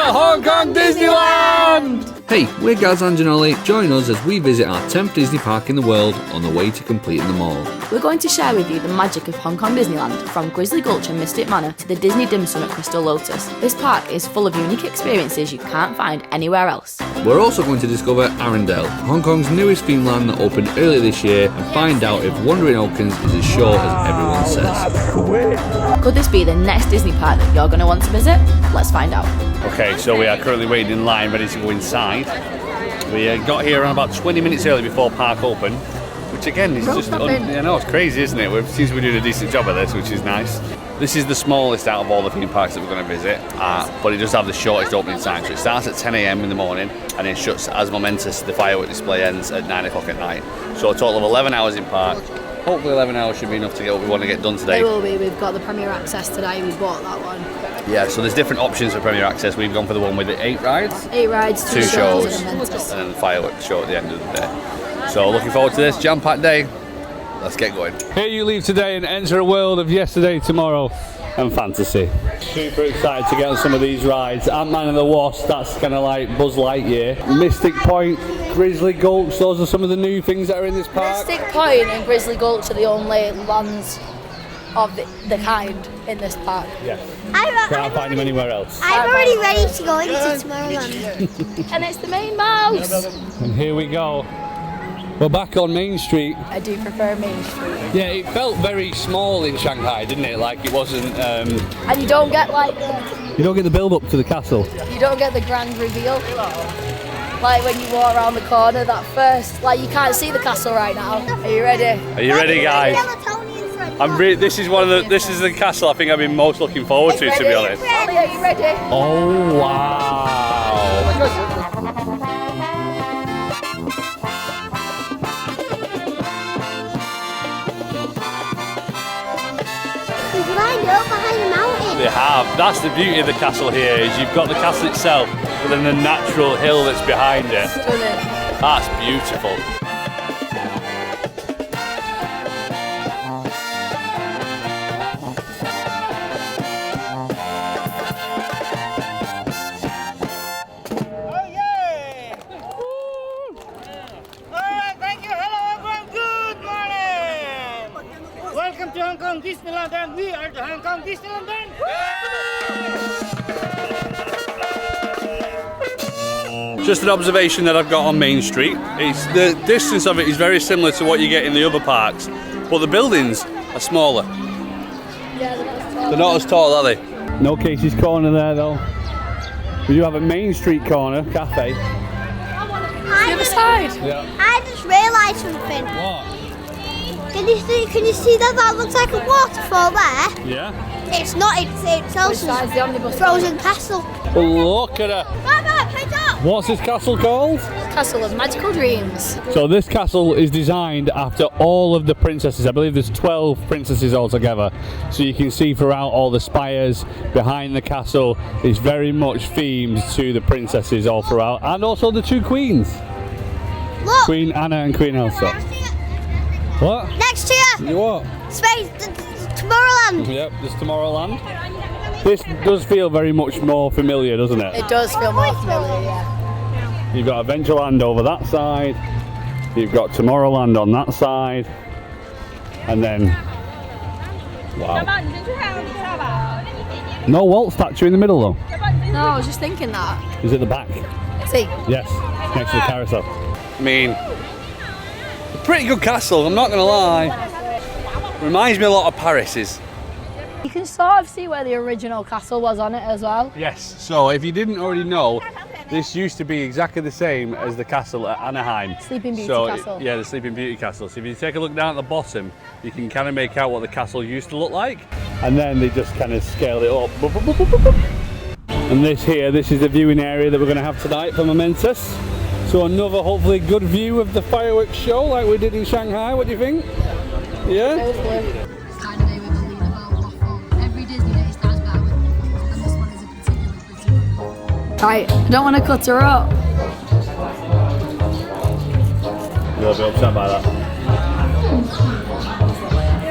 at Hong Kong Disneyland! Hey, we're Gaz and Janoli. Join us as we visit our 10th Disney park in the world on the way to completing them all. We're going to share with you the magic of Hong Kong Disneyland, from Grizzly, Gulch and Mystic Manor to the Disney dim sum at Crystal Lotus. This park is full of unique experiences you can't find anywhere else. We're also going to discover Arendelle, Hong Kong's newest theme land that opened earlier this year, and find out if Wandering Oaken is as short as everyone says. Could this be the next Disney park that you're going to want to visit? Let's find out. Okay, so we are currently waiting in line, ready to go inside. We got here around about 20 minutes early before park open, which again is just, I know, it's crazy, isn't it? It seems we're doing a decent job of this, which is nice. This is the smallest out of all the theme parks that we're going to visit, but it does have the shortest opening time. So it starts at 10 AM in the morning and it shuts as Momentous, the firework display, ends at 9 o'clock at night. So a total of 11 hours in park. Hopefully 11 hours should be enough to get what we want to get done today. It will be. We've got the Premier Access today. We bought that one. Yeah, so there's different options for Premier Access. We've gone for the one with the 8 rides. 8 rides, 2 shows, and then the fireworks show at the end of the day. So looking forward to this jam-packed day. Let's get going. Here you leave today and enter a world of yesterday, tomorrow and fantasy. Super excited to get on some of these rides. Ant-Man and the Wasp, that's kind of like Buzz Lightyear. Mystic Point, Grizzly, Gulch, those are some of the new things that are in this park. Mystic Point and Grizzly Gulch are the only lands of the kind in this park. Yes. Can't find them anywhere else. I'm already ready to go into Tomorrowland. And it's the main mouse. And here we go. We're back on Main Street. I do prefer Main Street. Yeah, it felt very small in Shanghai, didn't it? Like it wasn't... And you don't get You don't get the build-up to the castle. You don't get the grand reveal. Like when you walk around the corner, that first... Like you can't see the castle right now. Are you ready? Are you ready, guys? This is the castle I think I've been most looking forward to be honest. Ollie, are you ready? Oh wow! We've lined up behind the mountain. They have. That's the beauty of the castle here, is you've got the castle itself, but then the natural hill that's behind it. Stunning. That's beautiful. Welcome to Hong Kong Disneyland, and we are the Hong Kong Disneyland band. Just an observation that I've got on Main Street. The distance of it is very similar to what you get in the other parks, but the buildings are smaller. They're not as tall, are they? No Casey's Corner there though. We do have a Main Street corner cafe. The other side. Yeah. I just realised something. What? Can you see that? That looks like a waterfall there. Yeah. It's not. It's also Besides the omnibus frozen castle. Look at her. Mama, pick up. What's this castle called? Castle of Magical Dreams. So this castle is designed after all of the princesses. I believe there's 12 princesses altogether. So you can see throughout all the spires behind the castle is very much themed to the princesses all throughout, and also the 2 queens. Look. Queen Anna and Queen Elsa. What? Next to you. What? Space. Tomorrowland. Yep, there's Tomorrowland. This does feel very much more familiar, doesn't it? It does feel more familiar, yeah. You've got Adventureland over that side. You've got Tomorrowland on that side. And then... Wow. No Walt statue in the middle though. No, I was just thinking that. Is it the back? See? Yes, next to the carousel. I mean, a pretty good castle, I'm not going to lie. Reminds me a lot of Paris's. You can sort of see where the original castle was on it as well. Yes, so if you didn't already know, this used to be exactly the same as the castle at Anaheim. Sleeping Beauty Castle. Yeah, the Sleeping Beauty Castle. So if you take a look down at the bottom, you can kind of make out what the castle used to look like. And then they just kind of scaled it up. And this is the viewing area that we're going to have tonight for Momentous. So another hopefully good view of the fireworks show like we did in Shanghai. What do you think? Yeah? It's kind of day with a lead about waffle. Every Disney day starts better with waffle, and this one is a particularly pretty one. Right, I don't want to cut her up. You'll be upset by that.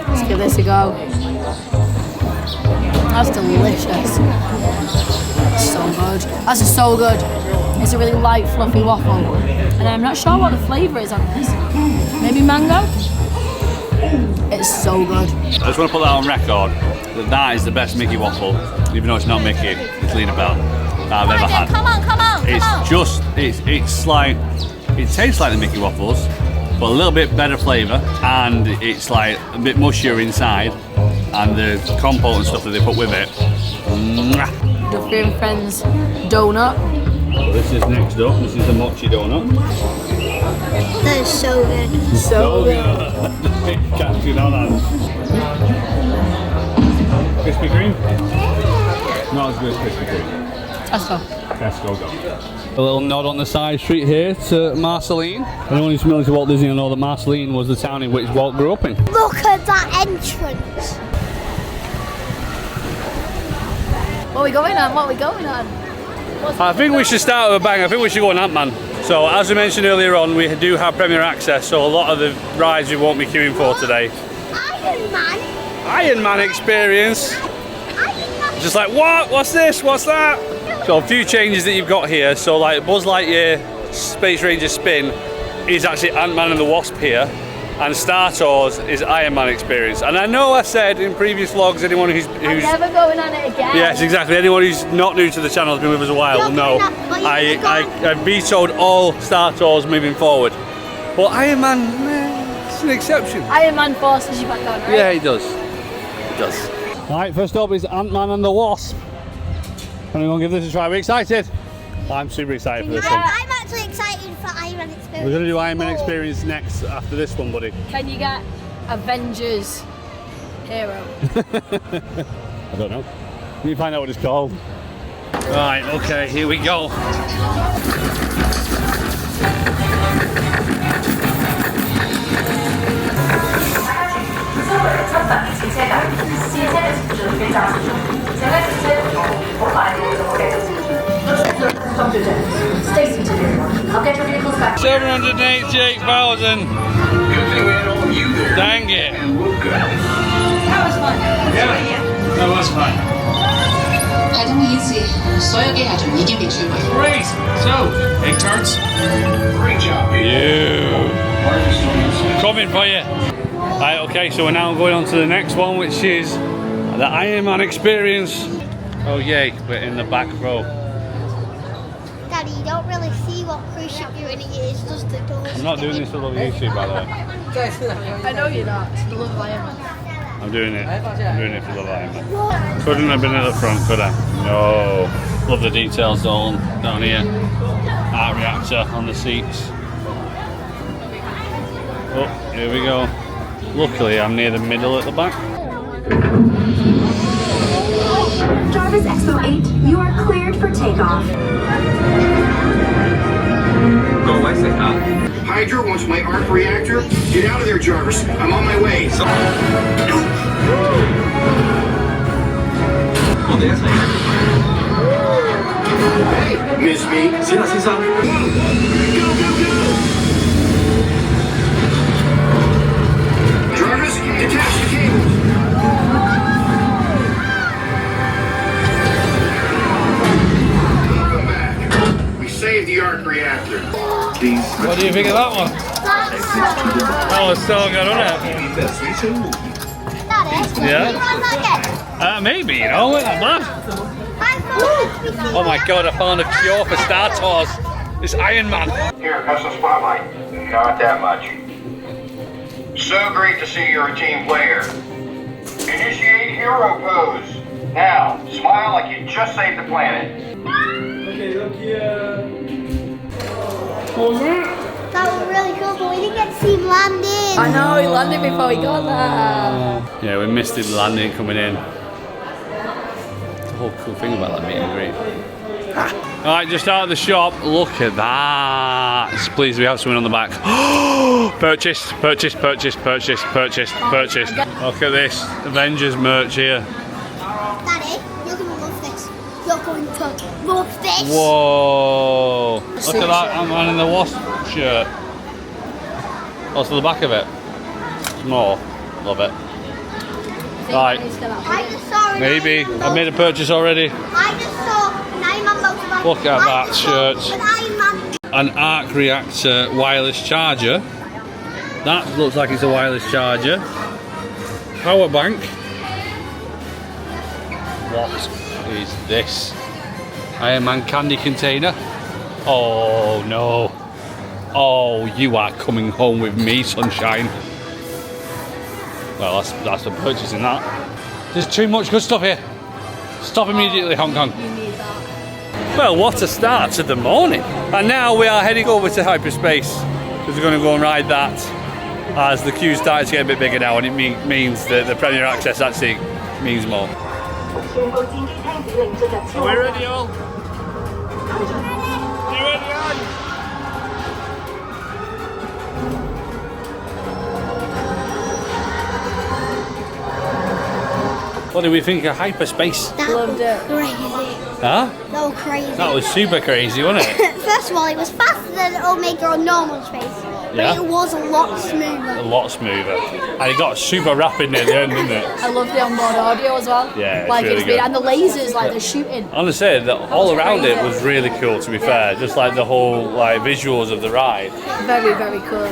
Let's give this a go. That's delicious. So good. That's so good. It's a really light, fluffy waffle. And I'm not sure what the flavour is on this. Maybe mango? It's so good. I just want to put that on record that that is the best Mickey waffle, even though it's not Mickey, it's Lena Bell, that I've ever had. Come on. It's just, it's like, it tastes like the Mickey waffles, but a little bit better flavour, and it's like a bit mushier inside, and the compote and stuff that they put with it. Mwah. Duffy and Friends donut. So this is next up, this is the mochi donut. That is so good. So good. Catching on us. Krispy Kreme? Not as good as Krispy Kreme. Tesco go. A little nod on the side street here to Marceline. Anyone who's familiar with Walt Disney will know that Marceline was the town in which Walt grew up in. Look at that entrance. What are we going on? I think we should start with a bang. I think we should go on Ant-Man. So as we mentioned earlier on, we do have Premier Access, so a lot of the rides we won't be queuing for today. Iron Man. Iron Man experience. Iron Man. Just like, what? What's this? What's that? So a few changes that you've got here. So like Buzz Lightyear Space Ranger Spin is actually Ant-Man and the Wasp here. And Star Tours is Iron Man experience. And I know I said in previous vlogs, anyone who's I'm never going on it again. yes, exactly. Anyone who's not new to the channel, has been with us a while, will know I vetoed all Star Tours moving forward. But Iron Man, it's an exception. Iron Man forces you back on, right? Yeah, he does. He does. Right, first up is Ant-Man and the Wasp. I'm going to give this a try. Are we excited? I'm super excited for this one. I'm actually excited for Iron Man experience. We're going to do Iron Man experience next after this one, buddy. Can you get Avengers Hero? I don't know. Let me find out what it's called. Right, okay, here we go. Stacy to do. I'll get your vehicles back. 788,000. Dang it. That was fun. Yeah, that was fun. 排通一次，所有嘅系統已經被摧毀。 Great. So, egg tarts. Great job. You. Coming for you. Right, okay, so we're now going on to the next one, which is the Iron Man experience. Oh yay, we're in the back row. Daddy, you don't really see what cruise ship you're in. It's just the doors. I'm not doing this for love YouTube, by the way. I know you're not. It's the Love of Iron Man. I'm doing it. I'm doing it for the Iron Man. Couldn't have been at the front, could I? No. Love the details all down here. Art reactor on the seats. Oh, here we go. Luckily, I'm near the middle at the back. Jarvis Expo 8, you are cleared for takeoff. Go away, say Hydra wants my arc reactor. Get out of there, Jarvis. I'm on my way. Hey, miss me. Jarvis, detach the cables. Welcome back. We saved the arc reactor. What do you think of that one? Oh, it's so good, isn't it? Yeah? Maybe, you know, isn't that bad? Oh my god, I found a cure for Star Tours. It's Iron Man. Here, have some spotlight. Not that much. So great to see you're a team player. Initiate hero pose. Now, smile like you just saved the planet. Okay, look here. That was really cool, but we didn't get to see him landing. I know, he landed before he got there. Yeah, we missed him landing coming in. The whole cool thing about that meet and greet. Alright, just out of the shop, look at that. Please, we have something on the back. Purchase, purchase, purchase, purchase, purchase, purchase. Look at this Avengers merch here. Daddy, you're going to love this. You're going to love this. Whoa! Look at that Ant-Man in the Wasp shirt. What's the back of it? It's more. Love it. Right. I just saw saw. Maybe. I made a purchase already. I just saw an Iron Man motorbike. Look at that shirt. An Iron Man. An arc reactor wireless charger. That looks like it's a wireless charger. Power bank. What is this? Iron Man candy container. Oh no. Oh, you are coming home with me, sunshine. Well, that's the purchasing that. There's too much good stuff here. Stop immediately, Hong Kong. You need that. Well, what a start to the morning. And now we are heading over to hyperspace because we're going to go and ride that as the queue starts to get a bit bigger now, and it means that the Premier Access actually means more. Are we ready all? You ready on? What do we think of hyperspace? Loved it. Crazy. Huh? That was crazy. That was super crazy, wasn't it? First of all, it was faster than Omega on normal space. Yeah. But it was a lot smoother. A lot smoother. And it got super rapid near the end, didn't it? I love the onboard audio as well. Yeah, it's like really it's been, good. and the lasers, like they're shooting. Honestly, all around it was really cool, to be fair. Just like the whole like visuals of the ride. Very, very cool.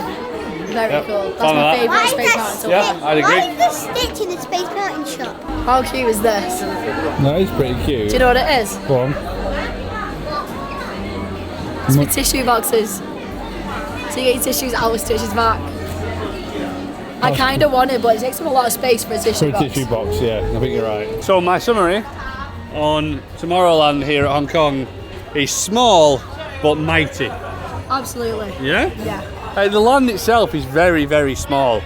Very cool. That's Fun of my that. favourite Space Mountain so Yeah, far. I'd agree. Why is there Stitch in the Space Mountain shop? How cute is this? That is pretty cute. Do you know what it is? Go on. It's with tissue boxes. So you get your tissues out of Stitch's back. I kind of want it, but it takes up a lot of space for a tissue box. Tissue box, yeah, I think you're right. So my summary on Tomorrowland here at Hong Kong is small but mighty. Absolutely. Yeah? Yeah. The land itself is very, very small.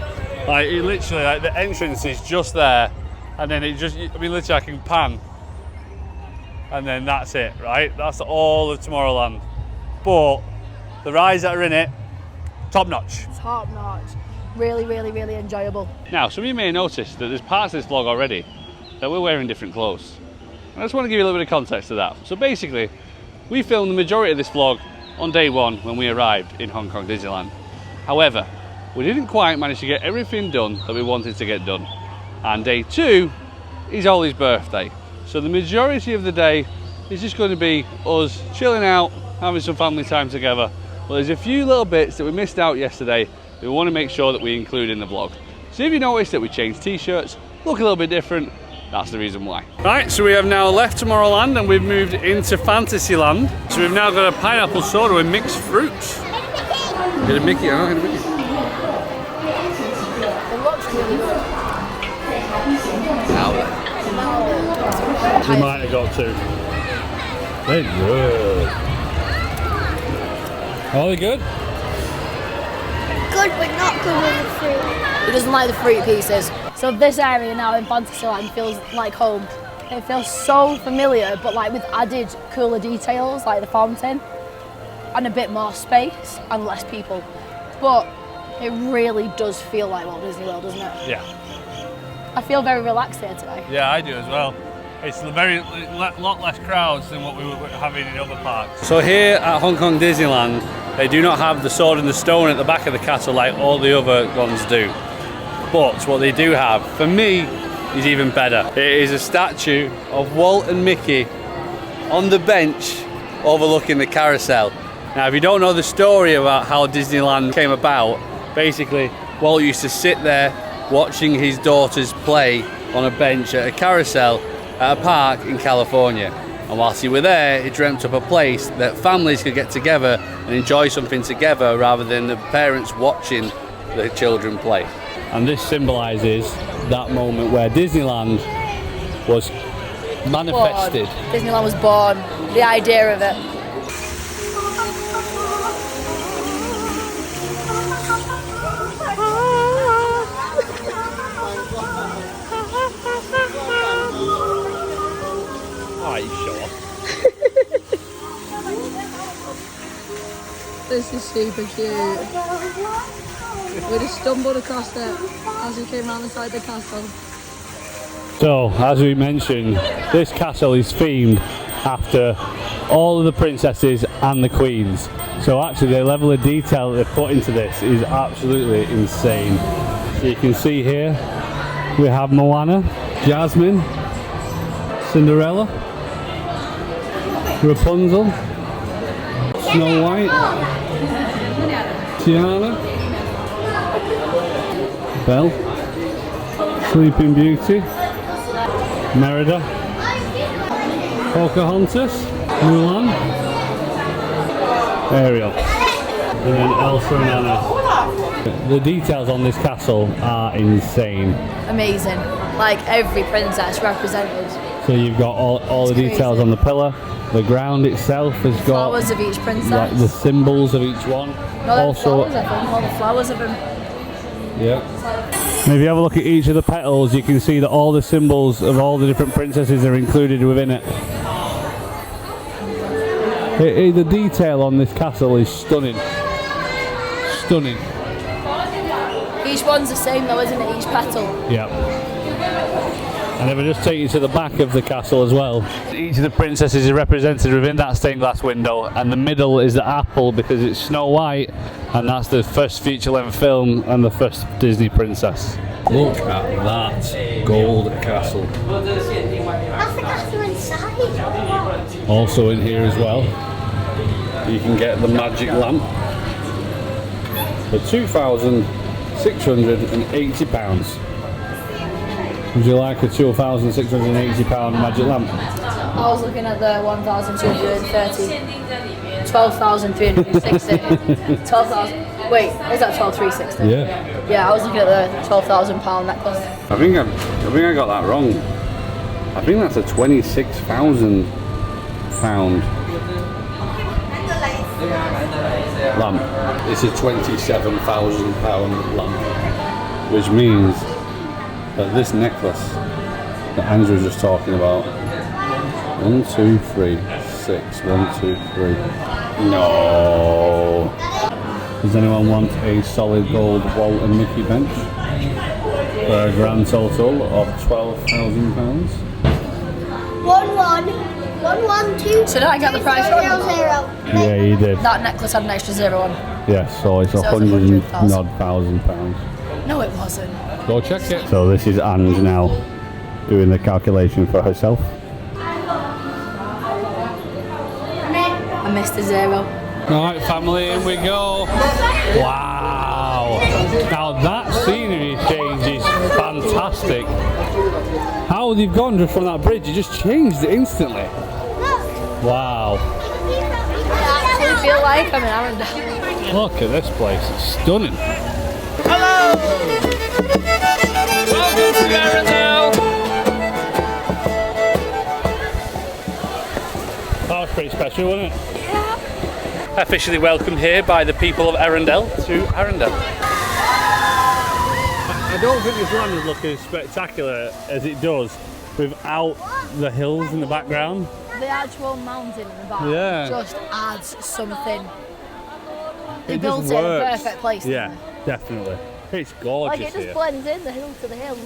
Like it literally, like the entrance is just there, and then it just, I mean, literally I can pan, and then that's it, right? That's all of Tomorrowland. But the rides that are in it, top notch. Top notch. Really, really, really enjoyable. Now, some of you may notice that there's parts of this vlog already that we're wearing different clothes. And I just want to give you a little bit of context to that. So basically, we filmed the majority of this vlog on day one when we arrived in Hong Kong Disneyland. However, we didn't quite manage to get everything done that we wanted to get done. And day two is Ollie's birthday. So the majority of the day is just going to be us chilling out, having some family time together. But there's a few little bits that we missed out yesterday that we want to make sure that we include in the vlog. So if you notice that we changed t-shirts, look a little bit different, that's the reason why. Right, so we have now left Tomorrowland and we've moved into Fantasyland. So we've now got a pineapple soda with mixed fruits. Get a Mickey, oh, get a Mickey. It looks really good. We might have got two. They're good. Are they good? Good, but not good with the fruit. He doesn't like the fruit pieces. So this area now in Fantasyland feels like home. It feels so familiar, but like with added cooler details, like the fountain, and a bit more space and less people. But it really does feel like Walt Disney World, doesn't it? Yeah. I feel very relaxed here today. Yeah, I do as well. It's a lot less crowds than what we were having in other parks. So here at Hong Kong Disneyland, they do not have the sword and the stone at the back of the castle like all the other ones do. But what they do have, for me, is even better. It is a statue of Walt and Mickey on the bench overlooking the carousel. Now, if you don't know the story about how Disneyland came about, basically, Walt used to sit there watching his daughters play on a bench at a carousel at a park in California. And whilst he were there, he dreamt up a place that families could get together and enjoy something together rather than the parents watching the children play. And this symbolises that moment where Disneyland was manifested. Disneyland was born, the idea of it. Are you sure? This is super cute. We just stumbled across it as we came around the side of the castle. So, as we mentioned, this castle is themed after all of the princesses and the queens. So actually the level of detail that they've put into this is absolutely insane. So you can see here, we have Moana, Jasmine, Cinderella, Rapunzel, Snow White, Tiana, Belle, Sleeping Beauty, Merida, Pocahontas, Mulan, Ariel, and then Elsa and Anna. The details on this castle are insane. Amazing. Like every princess represented. So you've got all the details on the pillar. The ground itself has got Flowers of each princess. like the symbols of each one. No, Also, all the flowers of them. yeah. And if you have a look at each of the petals, you can see that all the symbols of all the different princesses are included within it. The detail on this castle is stunning. Stunning. Each one's the same though, isn't it? Each petal. Yeah. And if I just take you to the back of the castle as well, each of the princesses is represented within that stained glass window, and the middle is the apple because it's Snow White, and that's the first feature-length film and the first Disney princess. Look at that gold castle. That's the castle inside. Also in here as well, you can get the magic lamp for £2,680. Would you like a £2,680 magic lamp? I was looking at the 1,230. 12,360. 12,000. Wait, is that 12,360? Yeah. Yeah, I was looking at the £12,000 necklace. I think I got that wrong. I think that's a £26,000 lamp. It's a £27,000 lamp, which means that this necklace that Andrew was just talking about, 1, 2, 3, 6, 1, 2, 3. No. Does anyone want a solid gold Walt and Mickey bench for a grand total of £12,000? 112. So did I get the price wrong? 0. Yeah, you did. That necklace had an extra zero on. Yes, so it's So it's £100,000. No, it wasn't. Go check it. So this is Ange now doing the calculation for herself. I missed a zero. Alright family, in we go. Wow! Now that scenery change is fantastic. How they've gone just from that bridge, it just changed it instantly. Wow. I feel like I'm in Arendelle. Look at this place, it's stunning. Hello! Welcome to Arendelle! That was pretty special, wasn't it? Officially welcomed here by the people of Arendelle to Arendelle. I don't think this land would look as spectacular as it does without the hills in the background. The actual mountain in the back just adds something. They built it in a perfect place. Yeah, definitely. It's gorgeous. Like it just blends in the hill to the hill.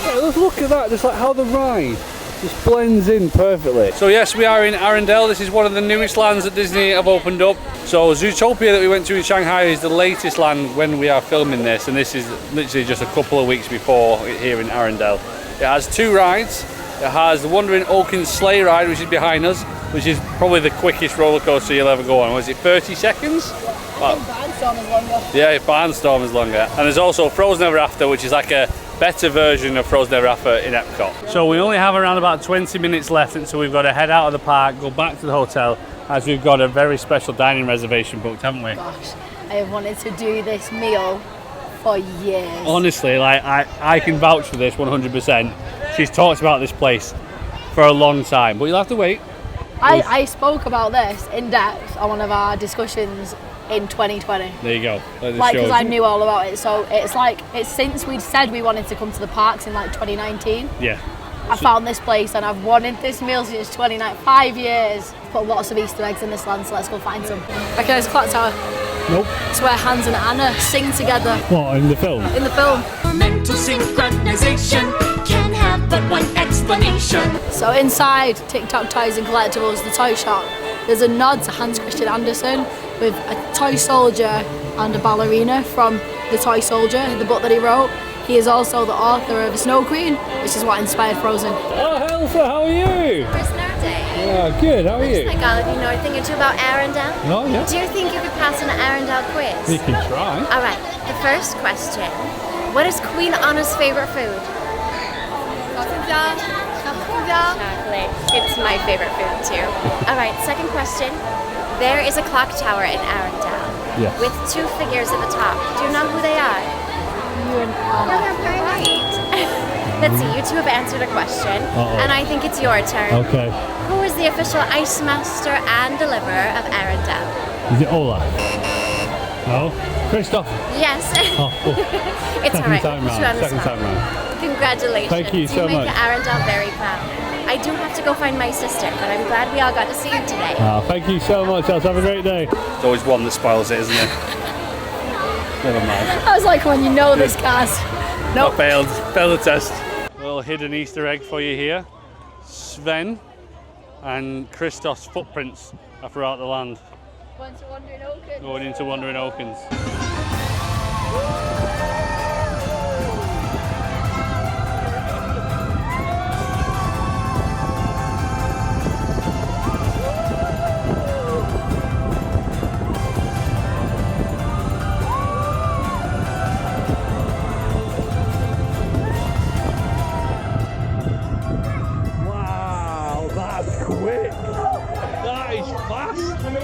Yeah, let's look at that, just like how the ride just blends in perfectly. So yes, we are in Arendelle. This is one of the newest lands that Disney have opened up. So Zootopia that we went to in Shanghai is the latest land when we are filming this, and this is literally just a couple of weeks before here in Arendelle. It has 2 rides. It has the Wandering Oaken sleigh ride, which is behind us, which is probably the quickest roller coaster you'll ever go on. Was it 30 seconds? Barnstorm is longer. Yeah, Barnstorm is longer. And there's also Frozen Ever After, which is like a better version of Frozen Ever After in Epcot. So we only have around about 20 minutes left until we've got to head out of the park, go back to the hotel, as we've got a very special dining reservation booked, haven't we? Gosh, I have wanted to do this meal for years. Honestly, like I can vouch for this 100%. She's talked about this place for a long time, but you'll have to wait. I spoke about this in depth on one of our discussions in 2020. There you go. Like, because I knew all about it. So it's since we'd said we wanted to come to the parks in like 2019. Yeah. I found this place and I've wanted this meal since 5 years. Put lots of Easter eggs in this land, so let's go find some. Recognise the clock tower? Nope. It's where Hans and Anna sing together. What, in the film? In the film. Mental synchronization can have but one explanation. So inside TikTok Toys and Collectibles, the toy shop, there's a nod to Hans Christian Andersen with a toy soldier and a ballerina from The Toy Soldier, the book that he wrote. He is also the author of Snow Queen, which is what inspired Frozen. Oh, Elsa, how are you? Yeah, good. How are you? Like all of you know a thing or two about Arendelle. Oh, yeah. Do you think you could pass an Arendelle quiz? You can try. All right. The first question: what is Queen Anna's favorite food? Chocolate. It's my favorite food too. All right. Second question: there is a clock tower in Arendelle with 2 figures at the top. Do you know who they are? You and Anna. Right. Let's see, you two have answered a question, and I think it's your turn. Okay. Who is the official ice master and deliverer of Arendelle? Is it Ola? No? Christoph? Yes. Oh, cool. It's alright. Second time round. Congratulations. Thank you so You much. make Arendelle very proud. I do have to go find my sister, but I'm glad we all got to see you today. Thank you so much, Elsa. Have a great day. It's always one that spoils it, isn't it? Never mind. I was like, when you know this cast. Nope. Failed the test. A little hidden Easter egg for you here. Sven and Christoph's footprints are throughout the land. Going into Wandering Oakens.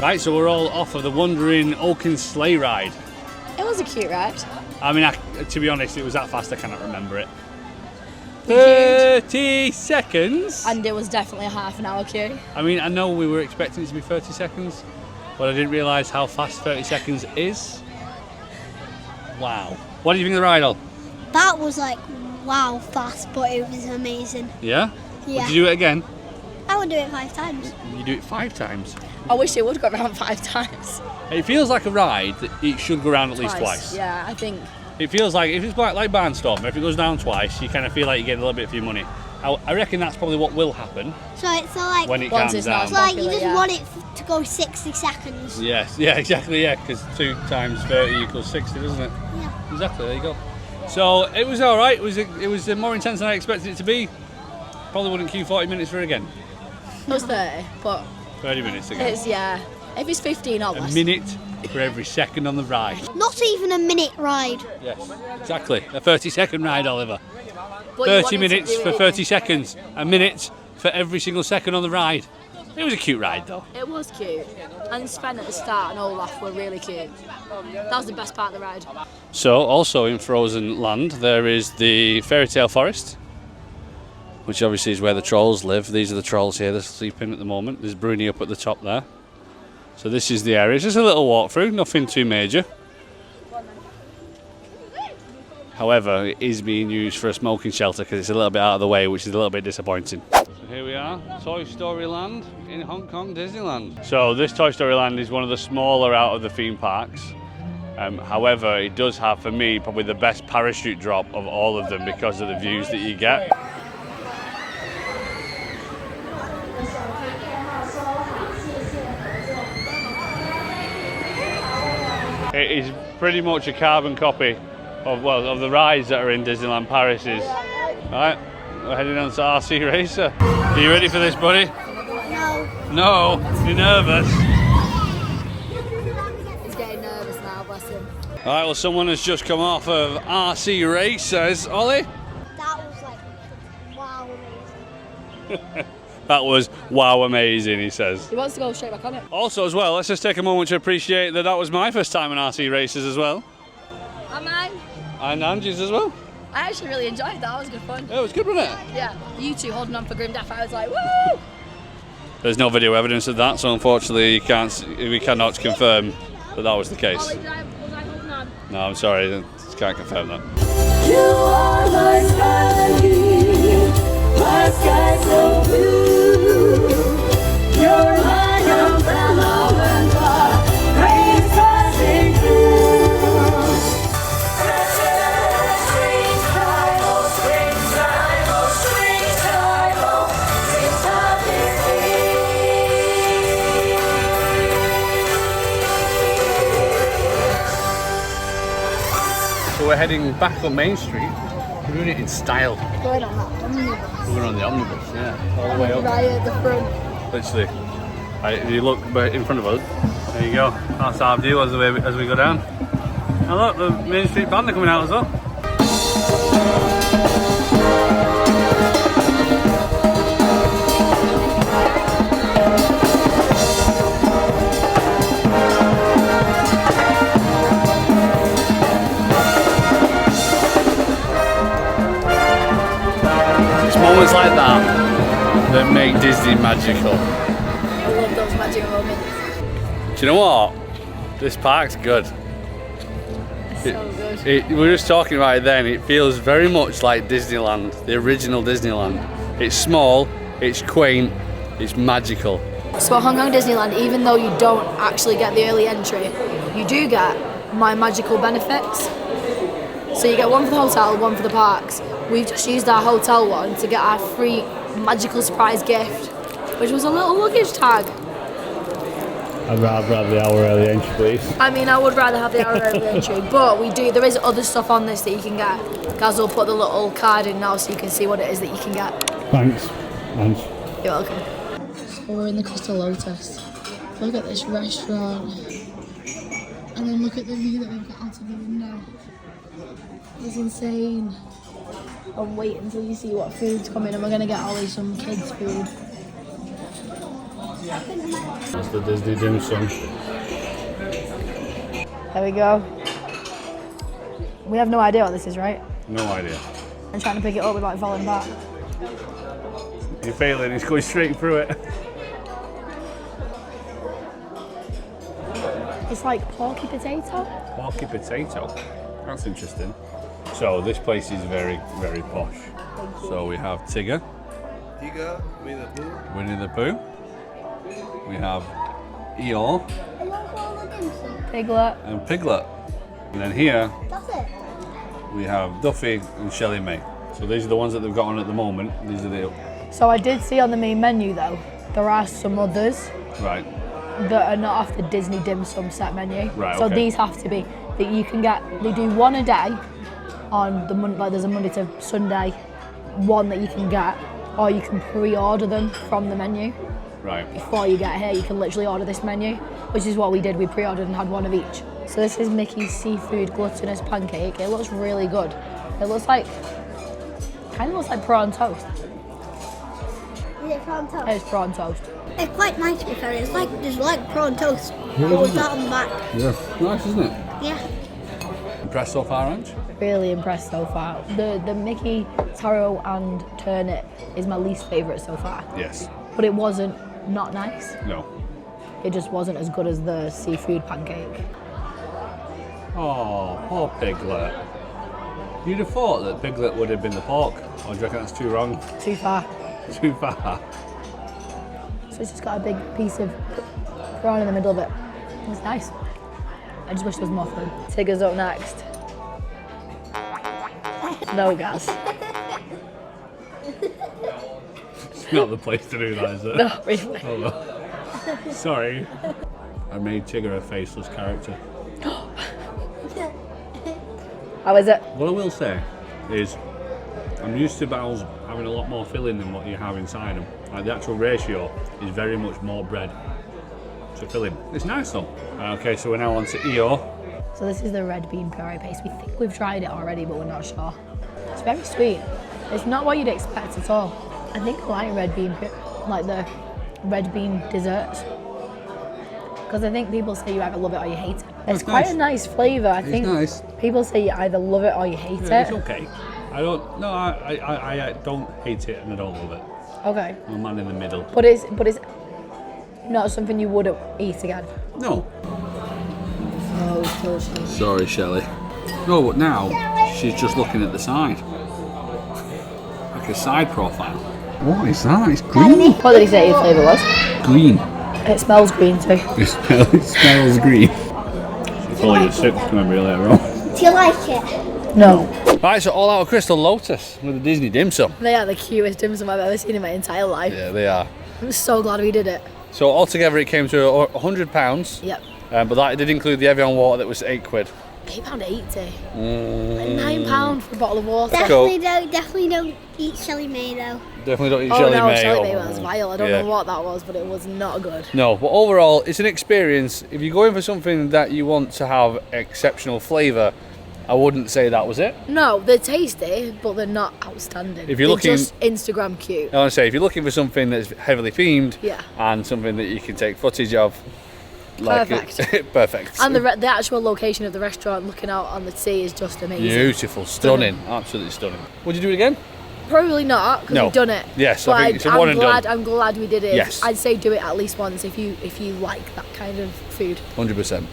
Right, so we're all off of the Wandering Oaken sleigh ride. It was a cute ride. I mean, to be honest, it was that fast I cannot remember it. 30 seconds? And it was definitely a half an hour queue. I mean, I know we were expecting it to be 30 seconds, but I didn't realise how fast 30 seconds is. Wow. What do you think of the ride, Al? That was like, wow, fast, but it was amazing. Yeah? Yeah. Would you do it again? I would do it 5 times. You do it 5 times? I wish it would go around 5 times. It feels like a ride that it should go around at least twice. Yeah, I think. It feels like, if it's like Barnstorm, if it goes down twice, you kind of feel like you get a little bit for your money. I reckon that's probably what will happen So it's like when it calms down. It's like you just want it to go 60 seconds. Yes, yeah, exactly, yeah, because 2 times 30 equals 60, doesn't it? Yeah. Exactly, there you go. So it was all right. It was more intense than I expected it to be. Probably wouldn't queue 40 minutes for it again. It was 30, but 30 minutes again. it's, yeah. If it's 15 or less. A minute for every second on the ride. Not even a minute ride. Yes, exactly. A 30-second ride, Oliver. But 30 minutes for 30 seconds. A minute for every single second on the ride. It was a cute ride, though. It was cute. And Sven at the start and Olaf were really cute. That was the best part of the ride. So, also in Frozen Land, there is the Fairy Tale Forest, which obviously is where the trolls live. These are the trolls here, they're sleeping at the moment. There's Bruni up at the top there. So this is the area. It's just a little walkthrough, nothing too major. However, it is being used for a smoking shelter because it's a little bit out of the way, which is a little bit disappointing. So here we are, Toy Story Land in Hong Kong Disneyland. So this Toy Story Land is one of the smaller out of the theme parks. However, it does have, for me, probably the best parachute drop of all of them because of the views that you get. It is pretty much a carbon copy of the rides that are in Disneyland Paris. Right, we're heading on to RC Racer. Are you ready for this, buddy? No. No? You're nervous? He's getting nervous now, bless him. Alright, well, someone has just come off of RC Racers. Ollie? That was like, wow, amazing. That was wow amazing, he says. He wants to go straight back on it. Also as well, let's just take a moment to appreciate that was my first time in RC Racers as well. And mine. And Angie's as well. I actually really enjoyed that. That was good fun. Yeah, it was good, wasn't it? Yeah. You two holding on for Grim Death, I was like, woo! There's no video evidence of that, so unfortunately we cannot confirm that was the case. Was I holding on? No, I'm sorry, I can't confirm that. You are my sky so blue. You're my umbrella when the rain's passing through. Springtime, oh springtime, oh springtime, oh springtime is here. So we're heading back on Main Street We're doing it in style. Going on that omnibus. We're on the omnibus, yeah. All the way up. Right at the front. Literally. If you look in front of us, there you go. That's our view as we go down. And look, the Main Street Band are coming out as well. It's moments like that make Disney magical. I love those magic moments. Do you know what? This park's good. So good. We were just talking about it then. It feels very much like Disneyland, the original Disneyland. It's small, it's quaint, it's magical. So at Hong Kong Disneyland, even though you don't actually get the early entry, you do get my magical benefits. So you get one for the hotel, one for the parks. We've just used our hotel one to get our free magical surprise gift, which was a little luggage tag. I'd rather have the hour early entry, please. I mean, I would rather have the hour early entry, but there is other stuff on this that you can get. Gaz will put the little card in now so you can see what it is that you can get. Thanks. You're welcome. So we're in the Crystal Lotus. Look at this restaurant. And then look at the view that we've got out of the window. It's insane. I'll wait until you see what food's coming and we're going to get Ollie some kids' food. That's the Disney dim sum. There we go. We have no idea what this is, right? No idea. I'm trying to pick it up without falling back. You're failing, it's going straight through it. It's like porky potato. Porky potato. That's interesting. So this place is very, very posh. So we have Tigger. Tigger, Winnie the Pooh. Winnie the Pooh. We have Eeyore. Piglet. And Piglet. And then here That's it. we have Duffy and Shelley May. So these are the ones that they've got on at the moment. These are the... So I did see on the main menu though, there are some others Right. that are not off the Disney dim sum set menu. Right, so okay. these have to be, that you can get, they do one a day on the Monday, like there's a Monday to Sunday one that you can get, or you can pre-order them from the menu. Right. Before you get here, you can literally order this menu, which is what we did. We pre-ordered and had one of each. So this is Mickey's Seafood Gluttonous Pancake. It looks really good. It looks like, kind of looks like prawn toast. Is it prawn toast? It's prawn toast. It's quite nice to be fair. It's like prawn toast. But with that on the back. Yeah. Nice, isn't it? Yeah. Impressed so far, aren't you? Really impressed so far. The Mickey taro and turnip is my least favourite so far. Yes. But it wasn't not nice. No. It just wasn't as good as the seafood pancake. Oh, poor Piglet. You'd have thought that Piglet would have been the pork. Or do you reckon that's too wrong? Too far. Too far. So it's just got a big piece of prawn in the middle of it. It's nice. I just wish there was more food. Tigger's up next. No gas. It's not the place to do that, is it? No, really. Oh, no. Sorry. I made Tigger a faceless character. How is it? What I will say is, I'm used to bowls having a lot more filling than what you have inside them. Like the actual ratio is very much more bread to filling. It's nice though. Okay, so we're now on to Eeyore. So this is the red bean puree paste. We think we've tried it already, but we're not sure. It's very sweet. It's not what you'd expect at all. I think I like red bean, like the red bean desserts. Because I think people say you either love it or you hate it. It's quite nice. a nice flavour. I It's think nice. people say you either love it or you hate Yeah, it. it's okay. I don't hate it and I don't love it. Okay. I'm a man in the middle. But it's not something you wouldn't eat again. No. Oh, it's delicious. Sorry, Shelley. No, but now she's just looking at the side. Like a side profile. What is that? It's green. What did he say your flavour was? Green. It smells green too. It smells green. It's only at 6, remember later on. Do you like it? No. Right, so all out of Crystal Lotus with the Disney dim sum. They are the cutest dim sum I've ever seen in my entire life. Yeah, they are. I'm so glad we did it. So altogether it came to £100. Yep. But that did include the Evian water that was £8. £8.80. Like £9 for a bottle of water. Definitely don't eat Shelly May though. Definitely don't eat Shelly May. Oh no, Shelly May was vile. I don't know what that was, but it was not good. No, but overall, it's an experience. If you're going for something that you want to have exceptional flavour, I wouldn't say that was it. No, they're tasty, but they're not outstanding. If you're looking, just Instagram cute. I want to say, if you're looking for something that's heavily themed, yeah, and something that you can take footage of, like perfect. Perfect. And the actual location of the restaurant, looking out on the sea, is just amazing. Beautiful, stunning, absolutely stunning. Would you do it again? Probably not, because we've done it. Yes, but I think it's a one and done. I'm glad we did it. Yes. I'd say do it at least once if you like that kind of food. 100%.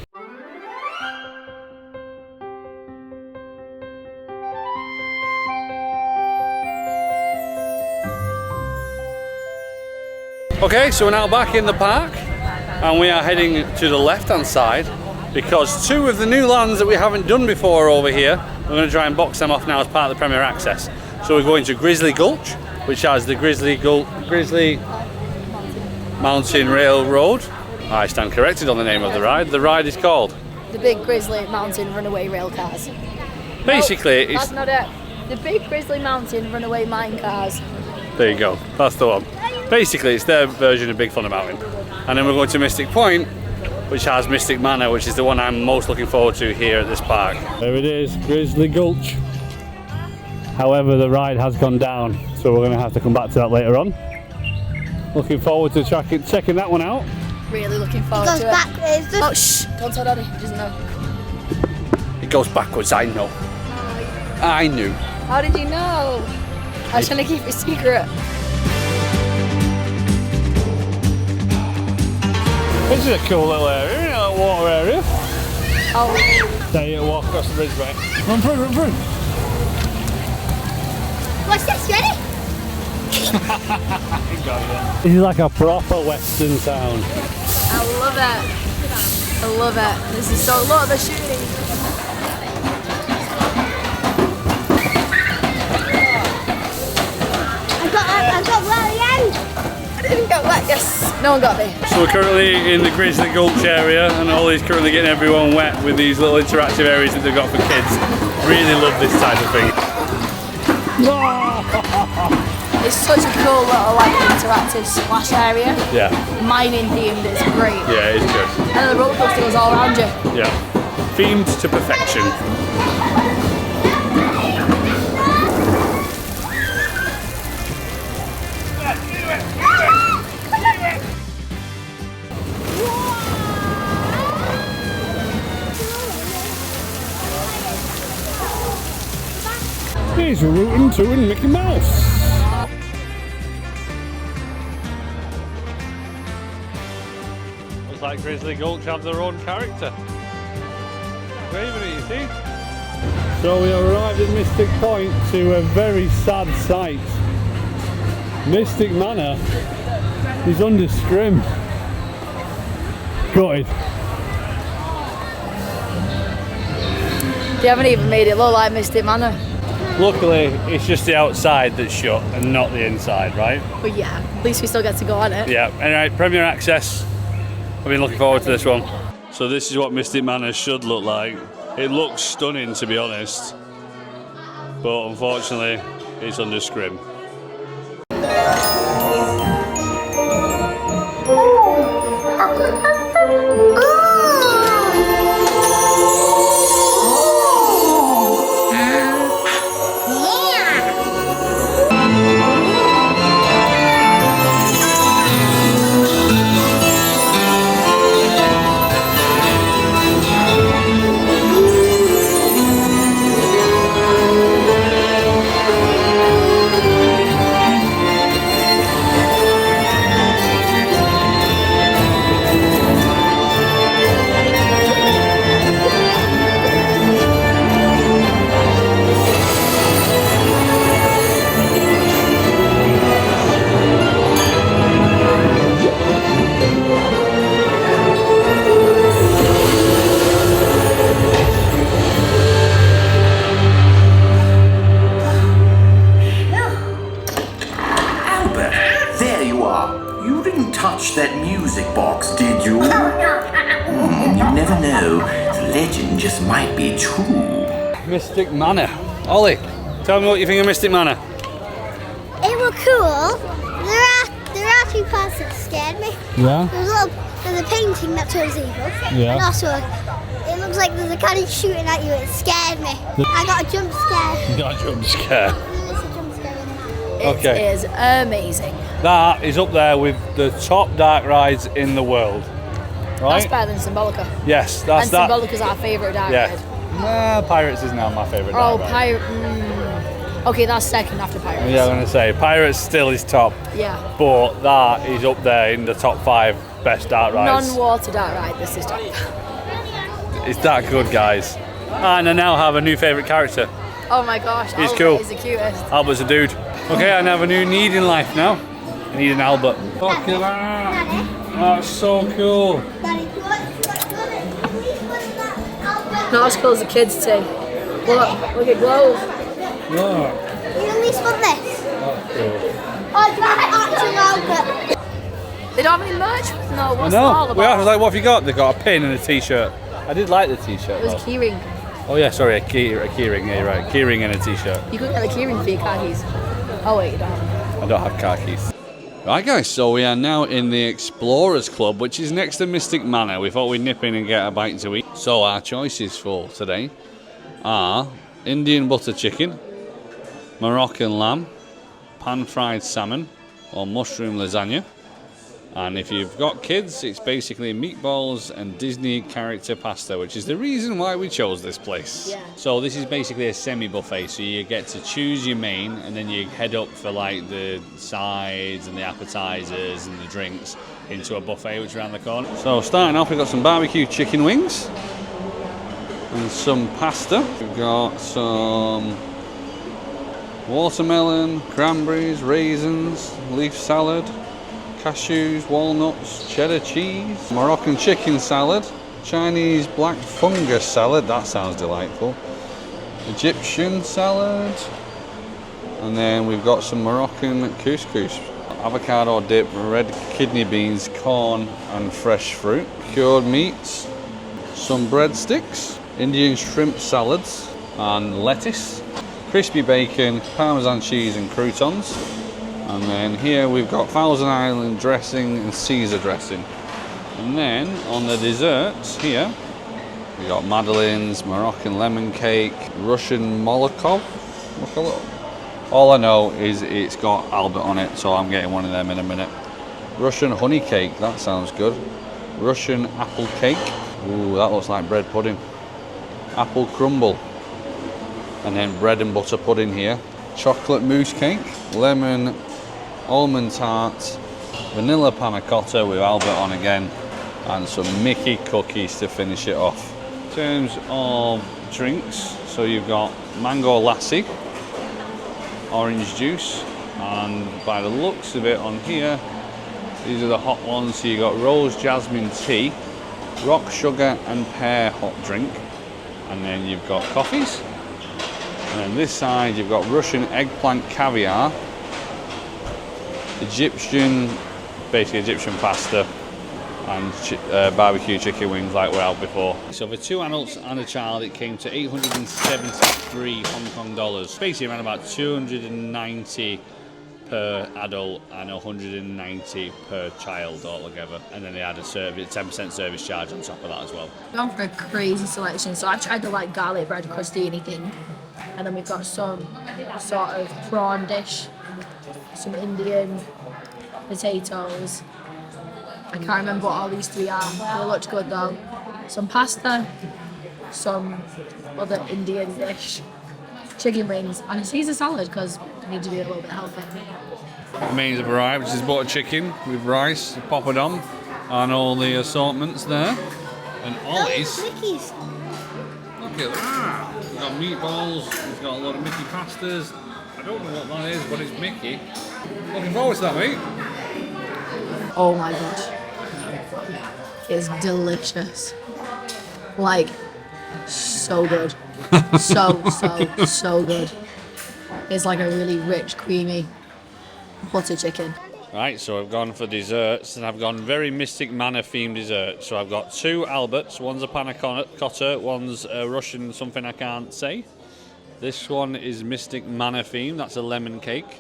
Okay, so we're now back in the park and we are heading to the left hand side because two of the new lands that we haven't done before are over here. We're going to try and box them off now as part of the Premier Access. So we're going to Grizzly Gulch, which has the Grizzly Mountain Railroad. I stand corrected on the name of the ride. The ride is called the Big Grizzly Mountain Runaway Rail Cars. Basically, that's not it. The Big Grizzly Mountain Runaway Mine Cars. There you go, that's the one. Basically, it's their version of Big Thunder Mountain. And then we're going to Mystic Point, which has Mystic Manor, which is the one I'm most looking forward to here at this park. There it is, Grizzly Gulch. However, the ride has gone down, so we're going to have to come back to that later on. Looking forward to checking that one out. Really looking forward to it. Backwards. Oh, shh! Don't tell Daddy, he doesn't know. It goes backwards, I know. I knew. How did you know? I was trying to keep it secret. This is a cool little area, isn't it? A water area. Oh. There you walk across the bridge, mate. Run through, run through. What's this, ready? This is like a proper western town. I love it. I love it. This is so, look, they're shooting. I got wet at the end. I didn't get wet, yes. No one got me. So we're currently in the Grizzly Gulch area and Ollie's currently getting everyone wet with these little interactive areas that they've got for kids. Really love this type of thing. It's such a cool little like interactive splash area. Yeah. Mining themed, it's great. Yeah, it's good. And the roller coaster goes all around you. Yeah. Themed to perfection. Here's rootin' tootin' Mickey Mouse. Looks like Grizzly Gulch have their own character. Waving at you, see? So we arrived at Mystic Point to a very sad sight. Mystic Manor is under scrim. Gutted. They haven't even made it look like Mystic Manor. Luckily, it's just the outside that's shut and not the inside, right? But yeah, at least we still get to go on it. Yeah, anyway, Premier Access. I've been looking forward to this one. So this is what Mystic Manor should look like. It looks stunning, to be honest. But unfortunately, it's under scrim. That music box, did you? You never know. legend just might be true. Mystic Manor. Ollie, tell me what you think of Mystic Manor. It was cool. There are two parts that scared me. Yeah? There's a painting that shows evil. Yeah. And also, it looks like there's a cannon shooting at you. It scared me. I got a jump scare. You got a jump scare. There's a jump scare in that. Okay. It is amazing. That is up there with the top dark rides in the world. Right? That's better than Symbolica. Yes, that's and that. Symbolica's our favourite dark ride. Nah, Pirates is now my favourite dark ride. Okay, that's second after Pirates. Yeah, I'm going to say Pirates still is top. Yeah. But that is up there in the top 5 best dark rides. Non-water dark ride, this is top. It's that good, guys. And I now have a new favourite character. Oh my gosh, He's Albert cool. is the cutest. Albert's a dude. Okay, I have a new need in life now. I need an Albert. Look at that. That's so cool. Not as cool as the kids' tea. Look at Glow. Look. You at least want this. That's cool. Oh, it's my actual Albert. They don't have any merch? No, I what's it all know. about? We asked, like, what have you got? They've got a pin and a t-shirt. I did like the t-shirt. It was a though. keyring. Oh yeah, sorry, a keyring. Yeah, you're right. Keyring and a t-shirt. You could get a keyring for your car keys. Oh wait, you don't. I don't have car keys. Right guys, so we are now in the Explorers Club, which is next to Mystic Manor. We thought we'd nip in and get a bite to eat. So our choices for today are Indian butter chicken, Moroccan lamb, pan-fried salmon, or mushroom lasagna. And if you've got kids, it's basically meatballs and Disney character pasta, which is the reason why we chose this place. Yeah. So this is basically a semi-buffet, so you get to choose your main, and then you head up for like the sides and the appetizers and the drinks into a buffet which is around the corner. So starting off, we've got some barbecue chicken wings and some pasta. We've got some watermelon, cranberries, raisins, leaf salad, cashews, walnuts, cheddar cheese, Moroccan chicken salad, Chinese black fungus salad, that sounds delightful, Egyptian salad, and then we've got some Moroccan couscous, avocado dip, red kidney beans, corn and fresh fruit, cured meats, some breadsticks, Indian shrimp salads and lettuce, crispy bacon, parmesan cheese and croutons. And then here we've got Thousand Island dressing and Caesar dressing. And then on the desserts here, we've got madeleines, Moroccan lemon cake, Russian molokov. All I know is it's got Albert on it, so I'm getting one of them in a minute. Russian honey cake, that sounds good. Russian apple cake. Ooh, that looks like bread pudding. Apple crumble. And then bread and butter pudding here. Chocolate mousse cake, lemon almond tart, vanilla panna cotta with Albert on again, and some Mickey cookies to finish it off. In terms of drinks, so you've got mango lassi, orange juice, and by the looks of it on here, these are the hot ones. So you've got rose jasmine tea, rock sugar and pear hot drink, and then you've got coffees. And then this side you've got Russian eggplant caviar, basically Egyptian pasta, and barbecue chicken wings like we're out before. So for 2 adults and a child, it came to 873 Hong Kong dollars. Basically around about 290 per adult and 190 per child altogether. And then they had a 10% service charge on top of that as well. Gone for a crazy selection. So I've tried the like garlic bread crostini thing, and then we've got some sort of prawn dish, some Indian potatoes. I can't remember what all these 3 are. They looked good though. Some pasta, some other Indian dish, chicken wings, and a Caesar salad because I need to be a little bit healthy. The mains have arrived, which is butter chicken with rice, poppadom, and all the assortments there. And Ollie's. Look at that! We've got meatballs, we've got a lot of Mickey pastas. I don't know what that is, but it's Mickey. Looking forward to that, mate. Oh my gosh. It's delicious. Like, so good. So good. It's like a really rich, creamy butter chicken. Right, so I've gone for desserts, and I've gone very Mystic Manor themed desserts. So I've got 2 Alberts, one's a panna cotta, one's a Russian something I can't say. This one is Mystic Manor themed, that's a lemon cake.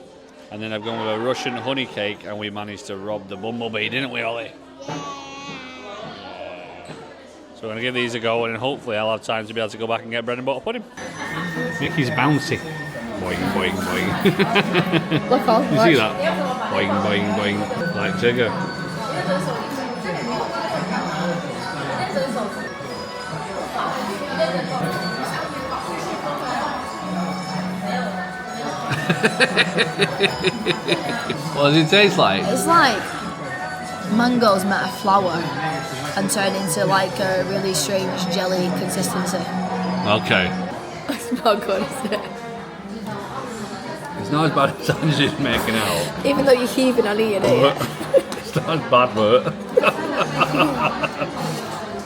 And then I've gone with a Russian honey cake, and we managed to rob the bumblebee, didn't we, Ollie? Yeah. So we're going to give these a go, and hopefully I'll have time to be able to go back and get bread and butter pudding. Mickey's bouncy. Boing, boing, boing. Look on. You see that? Boing, boing, boing. Like Tigger. What does it taste like? It's like mangoes met a flower and turned into like a really strange jelly consistency. Okay. It's not good, is it? It's not as bad as Angie's making out. Even though you're heaving and eating it. It's not as bad, but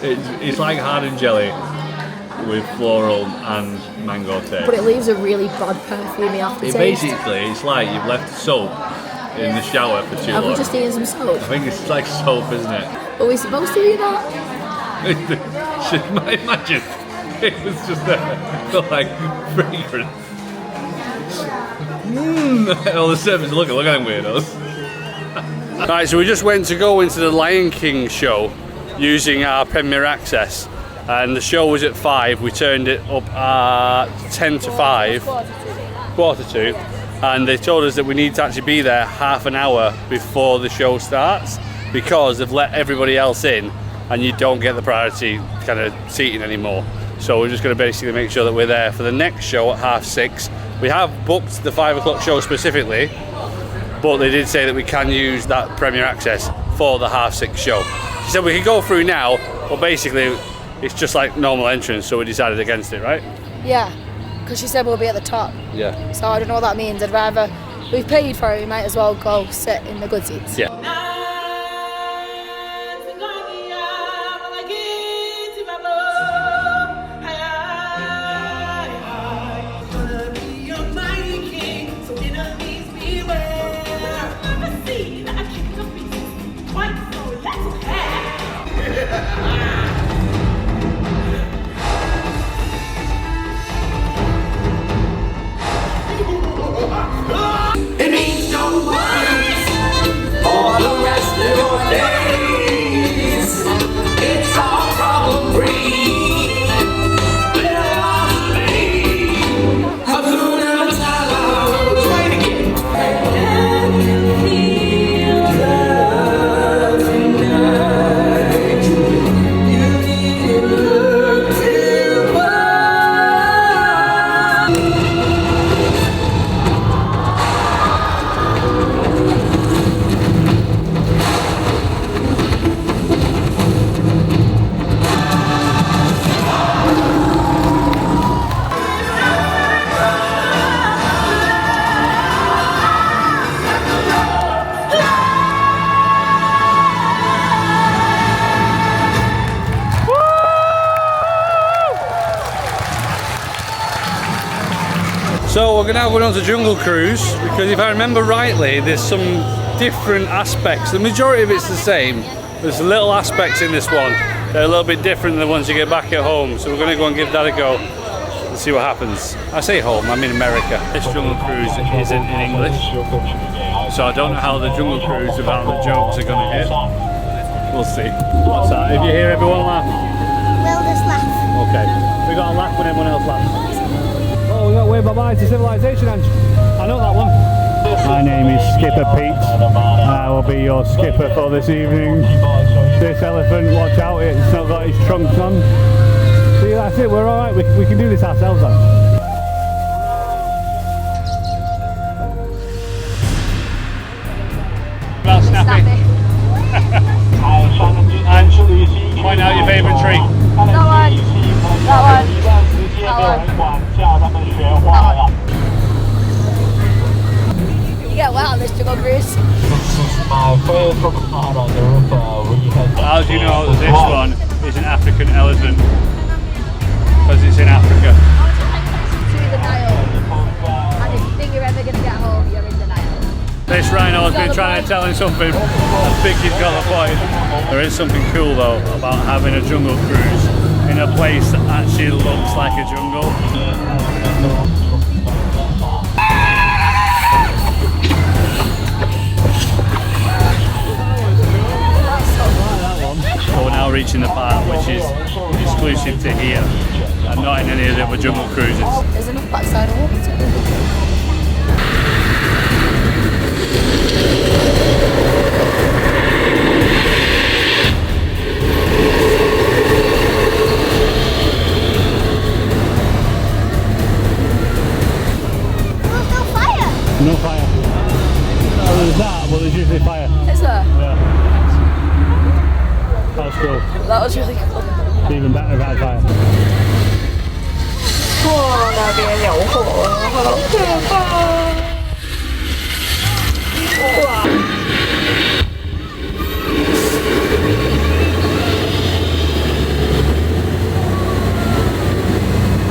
it's like hardened jelly with floral and mango taste. But it leaves a really bad perfumey aftertaste. Basically, it's like you've left soap in the shower for too long. Have we just eaten some soap? I think it's like soap, isn't it? Are we supposed to eat that? Should I imagine? It was just like fragrance. All the servants look at them weirdos. Right, so we just went to go into the Lion King show using our Premier Access, and the show was at 5. We turned it up at 10 to 5, quarter to, and they told us that we need to actually be there half an hour before the show starts because they've let everybody else in and you don't get the priority kind of seating anymore. So we're just going to basically make sure that we're there for the next show at 6:30. We have booked the 5 o'clock show specifically, but they did say that we can use that Premier Access for the 6:30 show. She said we could go through now, but basically it's just like normal entrance, so we decided against it, right? Yeah, because she said we'll be at the top. Yeah. So I don't know what that means. I'd rather, we've paid for it, we might as well go sit in the good seats. Yeah. It means no worries for the rest of your days. It's all problem free. Little lost me. Hakuna Matata. Try it again. Can you feel love tonight? You need to look too far. So we're now going on to Jungle Cruise, because if I remember rightly, there's some different aspects. The majority of it's the same. There's little aspects in this one that are a little bit different than the ones you get back at home. So we're going to go and give that a go and see what happens. I say home, I mean America. This Jungle Cruise isn't in English, so I don't know how the Jungle Cruise about the jokes are going to hit. We'll see. What's that? If you hear everyone laugh? We'll just laugh. Okay. We got to laugh when everyone else laughs. Oh, we got Wave Bye-Bye to Civilization, Ange. I know that one. My name is Skipper Pete, and I will be your skipper for this evening. This elephant, watch out, it's not got his trunks on. See, that's it, we're alright, we can do this ourselves, Ange. Well, snappy. Ange, point out your favourite tree. That one. That one. You get wet on this Jungle Cruise. How do you know that this one is an African elephant? Because it's in Africa. To the Nile. And if you think you're ever going to get home, you're in the Nile. This rhino has been trying to telling something, I think he's got the point. There is something cool though about having a jungle cruise in a place that actually looks like a jungle. So we're now reaching the part which is exclusive to here and not in any of the other jungle cruises. There's enough backside of water. No fire. Well, there's that, but there's usually fire. Is there? Yeah. That was cool. That was really cool. It's even better if I had fire. 哇，那边有火，好可怕！哇！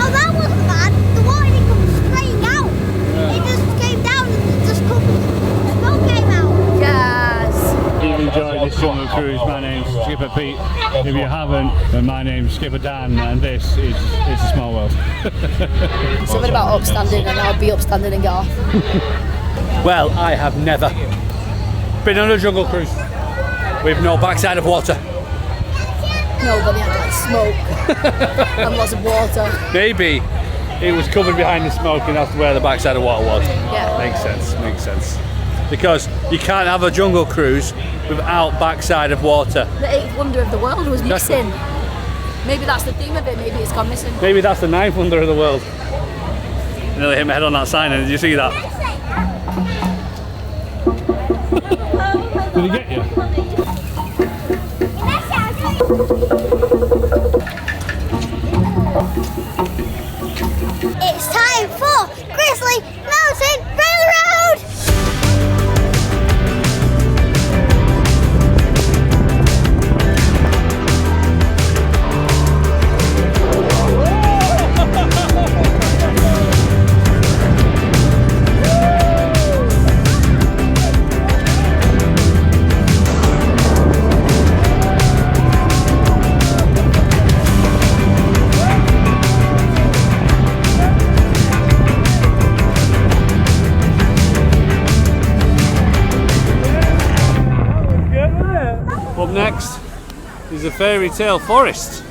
Oh, that wasn't bad. The water didn't come spraying out. It just came down and just smoke came out. Yes. If you've enjoyed this jungle cruise, my name's Skipper Pete. If you haven't, then my name's Skipper Dan, and this is It's a Small World. Something about upstanding, and I'll be upstanding and get off. Well, I have never been on a jungle cruise with no backside of water. No, but they had like smoke and lots of water. Maybe it was covered behind the smoke and that's where the backside of water was. Yeah. Makes sense, makes sense. Because you can't have a jungle cruise without backside of water. The eighth wonder of the world was missing. Maybe that's the theme of it, maybe it's gone missing. Maybe that's the ninth wonder of the world. I nearly hit my head on that sign, and did you see that? Did he get you? It's time for Grizzly Mountain Railroad! Up next is the fairy tale forest.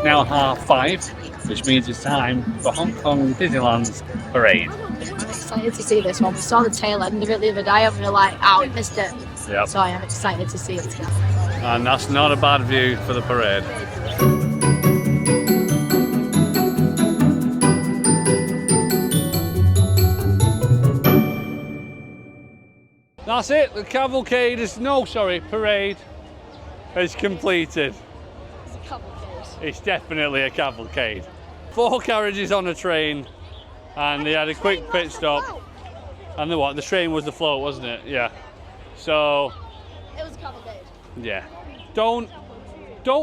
Now 5:30, which means it's time for Hong Kong Disneyland's parade. I'm excited to see this one. We saw the tail end of it the other day and we were like, oh, we missed it. Yep. So I am excited to see it. And that's not a bad view for the parade. That's it, the cavalcade is, parade is completed. It's a cavalcade. It's definitely a cavalcade. 4 carriages on a train, and they had a quick pit stop. And the train was the float, wasn't it? Yeah. So. It was a cavalcade. Yeah. Don't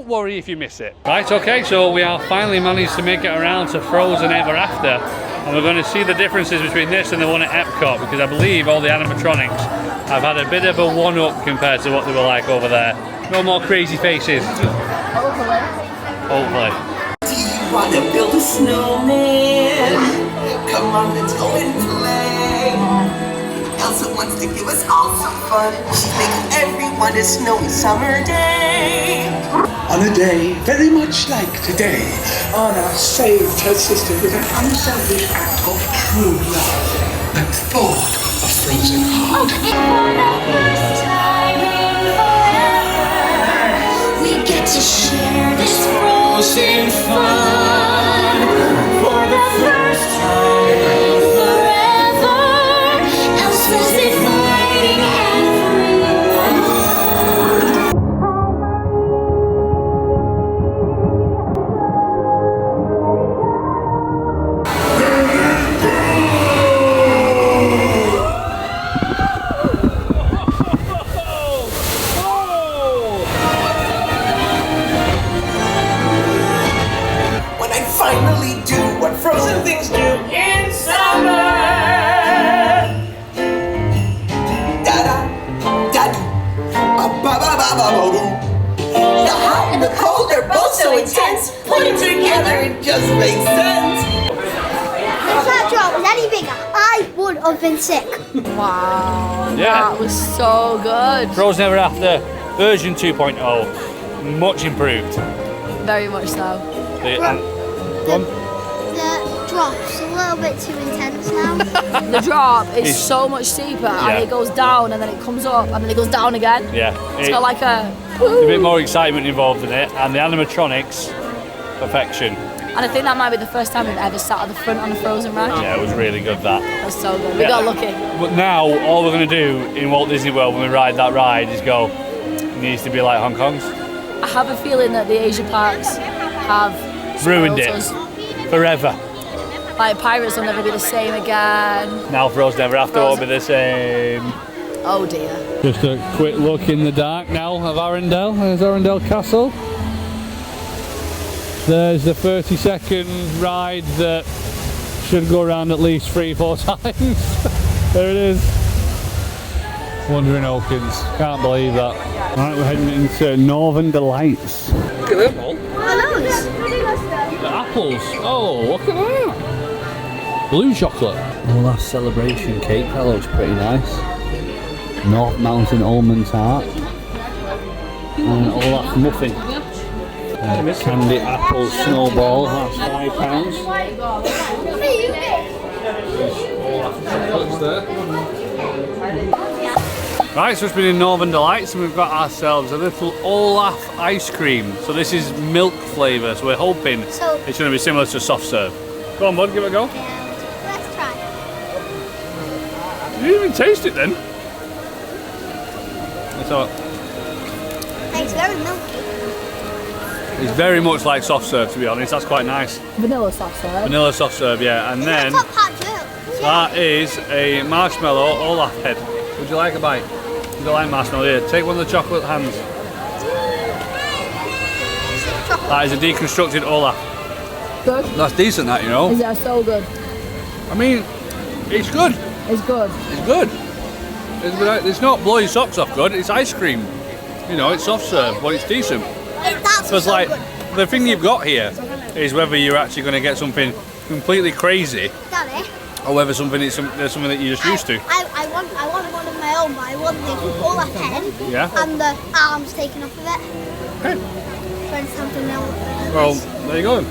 worry if you miss it. Right, okay, so we have finally managed to make it around to Frozen Ever After. And we're going to see the differences between this and the one at Epcot, because I believe all the animatronics have had a bit of a one-up compared to what they were like over there. No more crazy faces. Hopefully. Do you want to build a snowman? Come on, let's go and play. Elsa wants to give us all some fun. She's making everyone a snowy summer day. On a day very much like today, Anna saved her sister with an unselfish act of true love. at thought of frozen heart. We get to share this frozen fun for the first time forever. Elsa's inviting everyone. When I finally do what frozen things do in summer. Da-da, da-do, ba-ba-ba-ba-ba-doo. The hot and the cold are both so intense. Put them together, it just makes sense. If that drop was any bigger, I would have been sick. Wow. Yeah. That was so good. Frozen Ever After version 2.0, much improved. Very much so. The drop's a little bit too intense now. The drop is so much steeper and it goes down and then it comes up and then it goes down again. Yeah. It's got like a a bit more excitement involved in it, and the animatronics, perfection. And I think that might be the first time we've ever sat at the front on a Frozen ride. Yeah, it was really good, that. That was so good. We got lucky. But now, all we're going to do in Walt Disney World when we ride that ride is go, it needs to be like Hong Kong's. I have a feeling that the Asia parks have Ruined it. us. Forever. Like Pirates will never be the same again. Now Frozen Ever After won't be the same. Oh dear. Just a quick look in the dark now of Arendelle. There's Arendelle Castle. There's the 30-second ride that should go around at least 3-4 times. There it is. Wandering Oakens. Can't believe that. Alright, we're heading into Northern Delights. Look at them all. The apples. Oh, look at that. Blue chocolate. Olaf celebration cake. That looks pretty nice. North Mountain almond tart. And Olaf muffin. Candy apple snowball. That's £5. Right, so it's been in Northern Delights and we've got ourselves a little Olaf ice cream. So this is milk flavour, so we're hoping it's going to be similar to soft serve. Go on bud, give it a go. Let's try. You didn't even taste it then. It's all. It's very milky. It's very much like soft serve, to be honest. That's quite nice. Vanilla soft serve. Vanilla soft serve, yeah. And then that is a marshmallow Olaf head. Would you like a bite? You don't like marshmallow? Here, take one of the chocolate hands. That is a deconstructed Olaf. Good. That's decent, that, you know. Is that so good? I mean, it's good. It's good. It's good. It's not blow your socks off good. It's ice cream. You know, it's soft serve, but it's decent. Because like the thing you've got here is whether you're actually going to get something completely crazy, Daddy, or whether something is there's something that you're just used to. I want one of my own, but I want the Olaf head and the arms taken off of it. Okay. Trying something else. Well, there you go.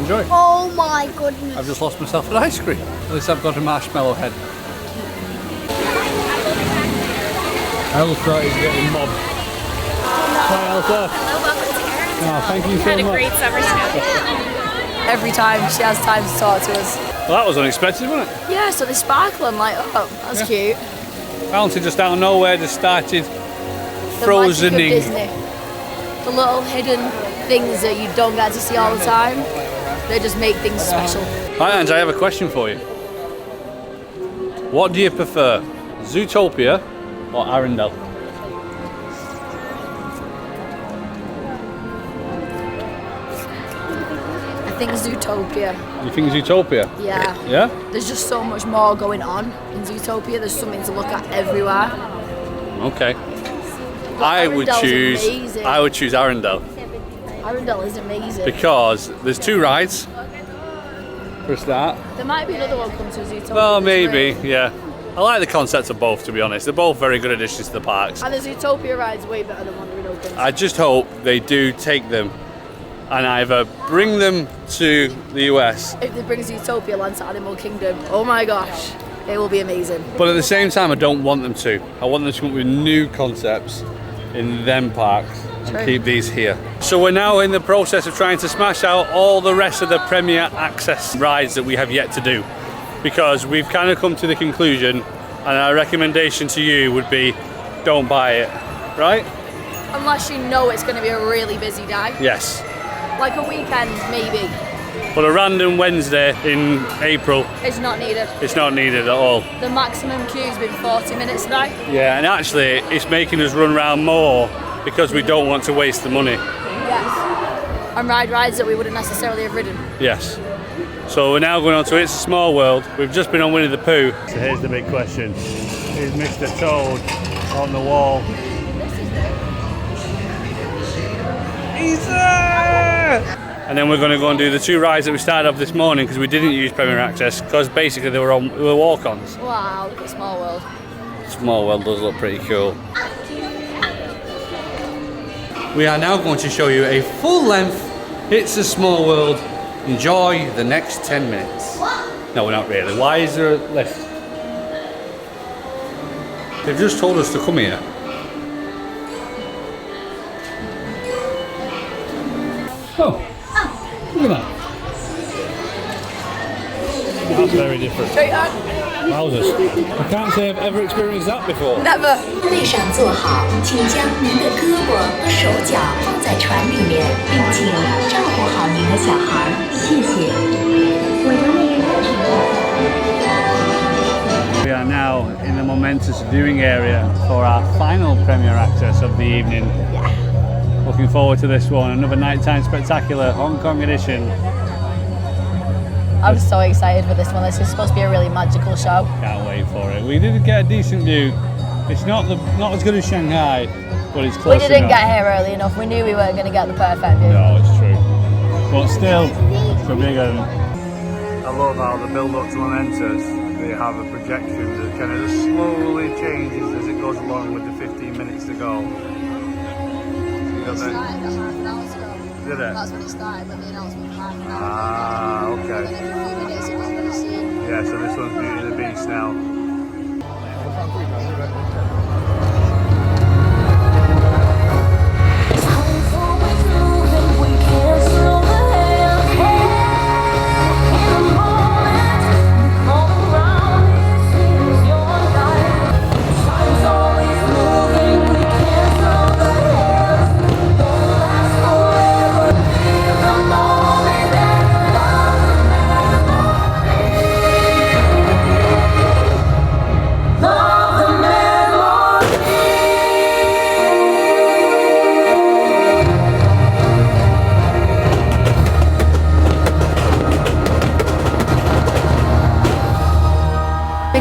Enjoy. Oh my goodness. I've just lost myself an ice cream. At least I've got a marshmallow head. Elsa is getting mobbed. Hi Elsa. Hello, welcome to Arendelle. Oh, thank you so Had a much. great summer snow. Every time she has time to talk to us. Well, that was unexpected, wasn't it? Yeah, so they sparkle. I'm like, oh, that's cute. Bounty just out of nowhere just started The magic of frozening. Disney. The little hidden things that you don't get to see all the time. They just make things special. Right, Ange, I have a question for you. What do you prefer, Zootopia or Arendelle? I think Zootopia. You think Zootopia? Yeah. Yeah? There's just so much more going on in Zootopia. There's something to look at everywhere. Okay. I would choose Arendelle Arendelle is amazing. because there's 2 rides for a start. There might be another one come to Zootopia. Well, this maybe, week. yeah. I like the concepts of both, to be honest. They're both very good additions to the parks. And the Zootopia ride's way better than Wandering Oaken. I just hope they do take them and either bring them to the US. If they bring us Utopia Land to Animal Kingdom, oh my gosh, it will be amazing. But at the same time, I don't want them to. I want them to come up with new concepts in them parks and keep these here. So we're now in the process of trying to smash out all the rest of the Premier Access rides that we have yet to do, because we've kind of come to the conclusion, and our recommendation to you would be don't buy it, right? Unless you know it's going to be a really busy day. Yes. Like a weekend, maybe. But a random Wednesday in April, It's not needed. it's not needed at all. The maximum queue's been 40 minutes today. Yeah, and actually it's making us run around more because we don't want to waste the money. Yes. And ride rides that we wouldn't necessarily have ridden. Yes. So we're now going on to It's a Small World. We've just been on Winnie the Pooh. So here's the big question. Is Mr. Toad on the wall? He's there! And then we're going to go and do the 2 rides that we started off this morning, because we didn't use Premier Access because basically they were walk-ons. Wow, look at Small World. Small World does look pretty cool. We are now going to show you a full-length It's a Small World. Enjoy the next 10 minutes. No, not really. Why is there a lift? They've just told us to come here. Oh, look at that. That's very different. Wowzers. I can't say I've ever experienced that before. Never. 背上坐好，请将您的胳膊和手脚放在船里面，并请照顾好您的小孩，谢谢。We are now in the Momentous viewing area for our final Premier Access of the evening. Looking forward to this one, another nighttime spectacular Hong Kong edition. I'm so excited for this one. This is supposed to be a really magical show. Can't wait for it. We did get a decent view. It's not as good as Shanghai, but it's close enough. We didn't get here early enough. We knew we weren't going to get the perfect view. No, it's true. But still, it's a big one. I love how the build-up to Momentous, they have a projection that kind of just slowly changes as it goes along with the 15 minutes to go. It started half an hour ago. Did it? That's when it started, but the announcement was half an hour. Ah, okay. And then every few minutes it was going to see. Yeah, so this one's Beauty and the Beast now.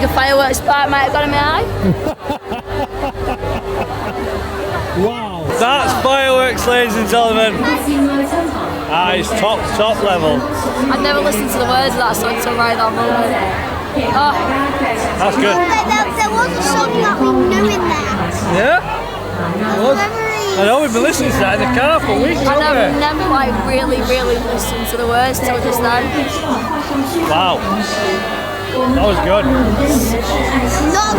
think a fireworks spark might have got in my eye. Wow. That's fireworks, ladies and gentlemen. It's top level. I'd never listened to the words of that song until right that moment. Oh. That's good. There was a song that we knew in there. Yeah? I know we've been listening to that in the car for weeks, haven't we? I've never like really listened to the words till just then. Wow. That was good.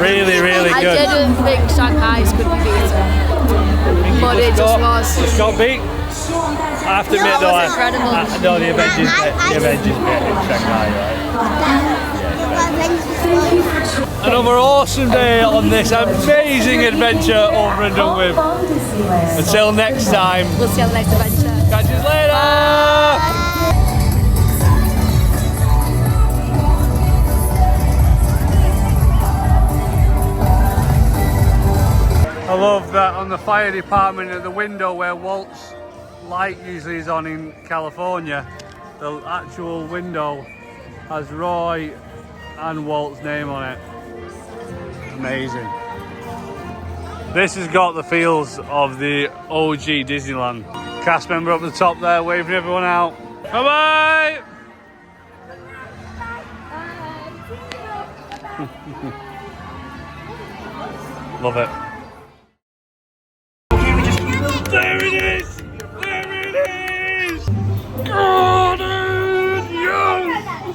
Really good. I didn't think Shanghai's could be beaten. But it just was. Just got beat. I have to admit though, no, the Avengers bit in Shanghai, right? Another awesome day on this amazing adventure over and done with. Until next time. We'll see you on the next adventure. Catch you later. Bye. I love that on the fire department at the window where Walt's light usually is on in California, the actual window has Roy and Walt's name on it. Amazing. This has got the feels of the OG Disneyland. Cast member up the top there waving everyone out. Bye bye! Love it. There it is! There it is! Oh.